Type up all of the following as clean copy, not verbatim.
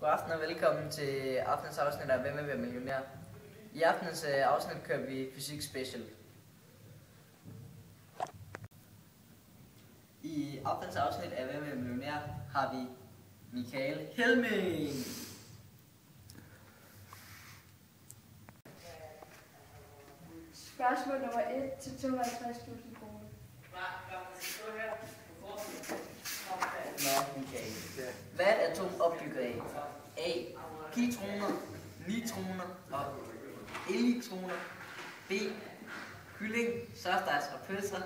God aften og velkommen til aftens afsnit af Hvem vil være millionær. I aftens afsnit kører vi fysik special. I aftens afsnit af Hvem vil være millionær har vi Michael Helming. Spørgsmål nummer 1 til 250.000 kroner. Nå, Michael. Hvad er et atom opbygget af? A. Pitroner, nitroner og elektroner. B. Kylling, softice og pølser.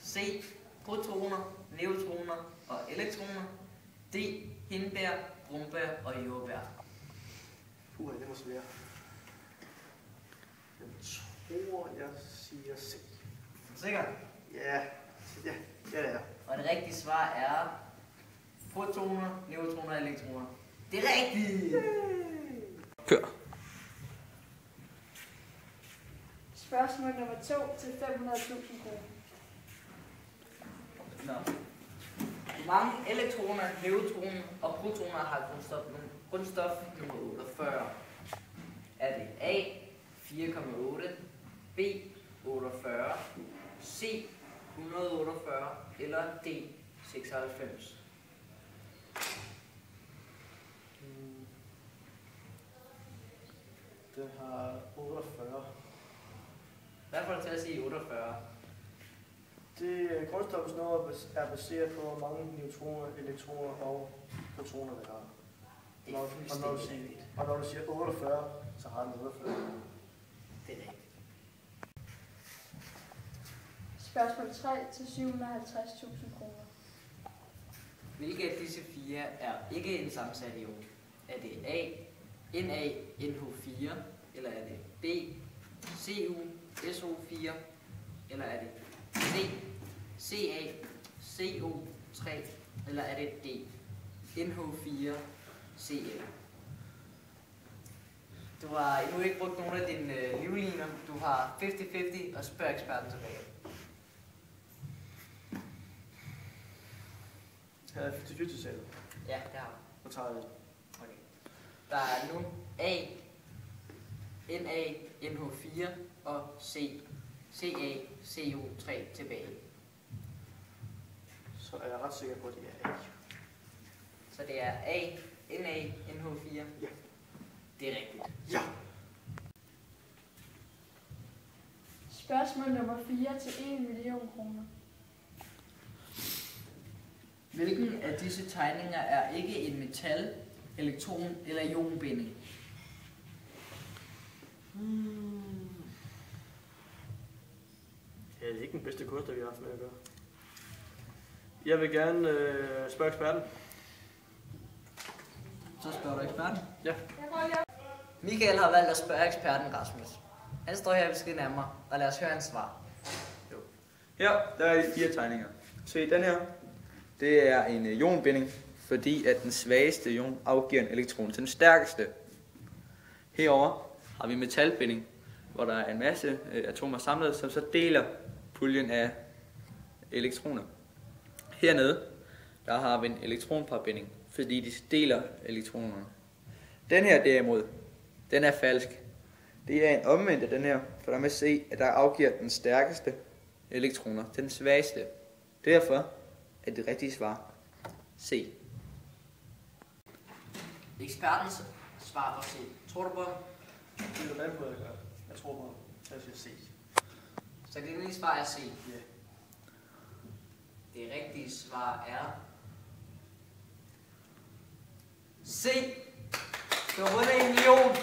C. Protoner, neutroner og elektroner. D. Hindbær, brumbær og jordbær. Det må svære. Jeg siger C. Sikker? Ja, det er jeg. Og det rigtige svar er protoner, neutroner og elektroner. Det er rigtigt! Kør. Spørgsmål nummer 2 til 500.000 kroner. Nå. Hvor mange elektroner, neutroner og protoner har grundstof nummer 48? Er det A. 4,8, B. 48, C. 148 eller D. 96? Det har 48. Hvad får du til at sige 48? Det grundstofsnummer er baseret på, hvor mange neutroner, elektroner og protoner det har. Det er fuldstændig rigtigt. Og når du siger 48, så har den 48. Det er rigtigt. Spørgsmål 3 til 750.000 kroner. Hvilke af disse fire er ikke en sammensat ion? Er det A. NaNH4, eller er det B. CuSO4, eller er det C. CaCO3, eller er det D. NH4Cl? Du har endnu ikke brugt nogen af dine livliner. Du har 50-50 og spørg eksperten tilbage. Her er 50-50 sagde du. Ja, det har du. Nu tager jeg det. Okay. Der er nu A, NaNH4 og CaCO3 tilbage. Så er jeg ret sikker på, at det er A. Så det er A, NaNH4? Ja. Det er rigtigt. Ja. Spørgsmål nummer 4 til 1 million kroner. Hvilken af disse tegninger er ikke en metal, elektron eller ionbinding? Det er ikke den bedste kunstner, vi har haft med at gøre. Jeg vil gerne spørge eksperten. Så spørger du eksperten. Ja. Michael har valgt at spørge eksperten Rasmus. Han står her ved siden af mig, og lad os høre hans svar. Her, der er de 4 tegninger. Se, den her, det er en ionbinding, fordi at den svageste ion afgiver en elektron til den stærkeste. Herover har vi metalbinding, hvor der er en masse atomer samlet, som så deler puljen af elektroner. Hernede, der har vi en elektronparbinding, fordi de deler elektronerne. Den her derimod, den er falsk. Det er en omvendt af den her, for der man se, at der afgiver den stærkeste elektroner til den svageste. Derfor er det rigtige svar C. Ekspertens svar var C. Tror du på ham? Det er jo på, at jeg gør. Jeg tror på, at jeg siger C. Så det endelige svar er C. Ja. Det rigtige svar er C. Du har vundet 1 million.